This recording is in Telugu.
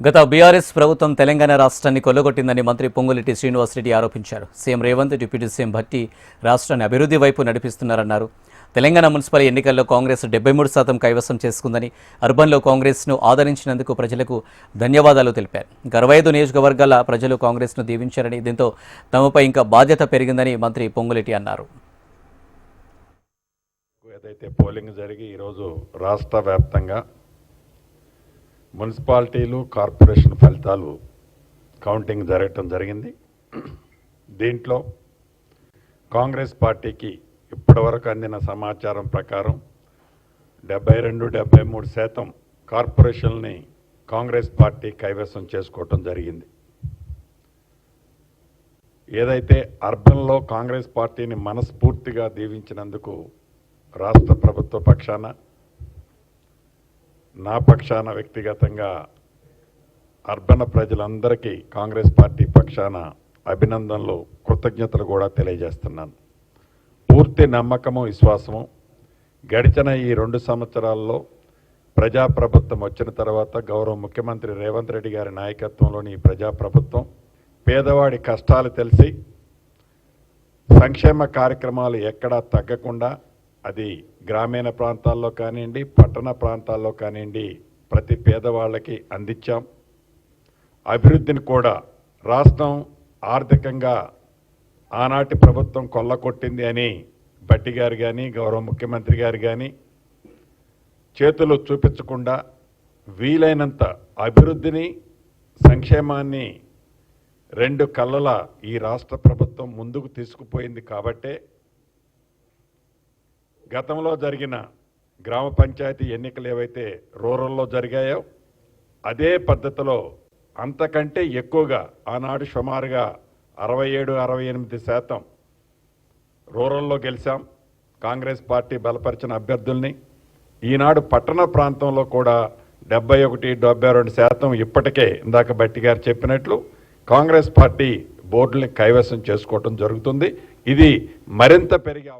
గత బీఆర్ఎస్ ప్రభుత్వం తెలంగాణ రాష్ట్రాన్ని కొల్లగొట్టిందని మంత్రి పొంగులేటి శ్రీనివాసరెడ్డి ఆరోపించారు. CM Revanth, deputy CM Bhatti రాష్ట్రాన్ని అభివృద్ధి వైపు నడిపిస్తున్నారన్నారు. తెలంగాణ మున్సిపల్ ఎన్నికల్లో కాంగ్రెస్ 73% కైవసం చేసుకుందని, అర్బన్లో కాంగ్రెస్ను ఆదరించినందుకు ప్రజలకు ధన్యవాదాలు తెలిపారు. 65 నియోజకవర్గాల ప్రజలు కాంగ్రెస్ను దీవించారని, దీంతో తమపై ఇంకా బాధ్యత పెరిగిందని మంత్రి పొంగులేటి అన్నారు. ఏదైతే పోలింగ్ జరిగి ఈరోజు రాష్ట్ర వ్యాప్తంగా మున్సిపాలిటీలు, కార్పొరేషన్ ఫలితాలు కౌంటింగ్ జరగటం జరిగింది. దీంట్లో కాంగ్రెస్ పార్టీకి ఇప్పటివరకు అందిన సమాచారం ప్రకారం 72-73% కార్పొరేషన్ని కాంగ్రెస్ పార్టీ కైవసం చేసుకోవటం జరిగింది. ఏదైతే అర్బన్లో కాంగ్రెస్ పార్టీని మనస్ఫూర్తిగా దీవించినందుకు రాష్ట్ర ప్రభుత్వ పక్షాన, నా పక్షాన వ్యక్తిగతంగా అర్బన్ ప్రజలందరికీ కాంగ్రెస్ పార్టీ పక్షాన అభినందనలు, కృతజ్ఞతలు కూడా తెలియజేస్తున్నాను. పూర్తి నమ్మకము, విశ్వాసము గడిచిన ఈ 2 సంవత్సరాల్లో ప్రజాప్రభుత్వం వచ్చిన తర్వాత గౌరవ ముఖ్యమంత్రి రేవంత్ రెడ్డి గారి నాయకత్వంలోని ఈ ప్రజాప్రభుత్వం పేదవాడి కష్టాలు తెలిసి సంక్షేమ కార్యక్రమాలు ఎక్కడా తగ్గకుండా, అది గ్రామీణ ప్రాంతాల్లో కానివ్వండి, పట్టణ ప్రాంతాల్లో కానివ్వండి, ప్రతి పేదవాళ్ళకి అందించాం. అభివృద్ధిని కూడా రాష్ట్రం ఆర్థికంగా ఆనాటి ప్రభుత్వం కొల్లకొట్టింది అని భట్టి గారు కానీ, గౌరవ ముఖ్యమంత్రి గారు కానీ చేతులు చూపించకుండా వీలైనంత అభివృద్ధిని, సంక్షేమాన్ని 2 కళ్ళల ఈ రాష్ట్ర ప్రభుత్వం ముందుకు తీసుకుపోయింది. కాబట్టే గతంలో జరిగిన గ్రామ పంచాయతీ ఎన్నికలు ఏవైతే రూరల్లో జరిగాయో అదే పద్ధతిలో అంతకంటే ఎక్కువగా ఆనాడు సుమారుగా 67-68% రూరల్లో గెలిచాం. కాంగ్రెస్ పార్టీ బలపరిచిన అభ్యర్థుల్ని ఈనాడు పట్టణ ప్రాంతంలో కూడా 71-72% ఇప్పటికే ఇందాక భట్టి గారు చెప్పినట్లు కాంగ్రెస్ పార్టీ బోర్డుల్ని కైవసం చేసుకోవటం జరుగుతుంది. ఇది మరింత పెరిగే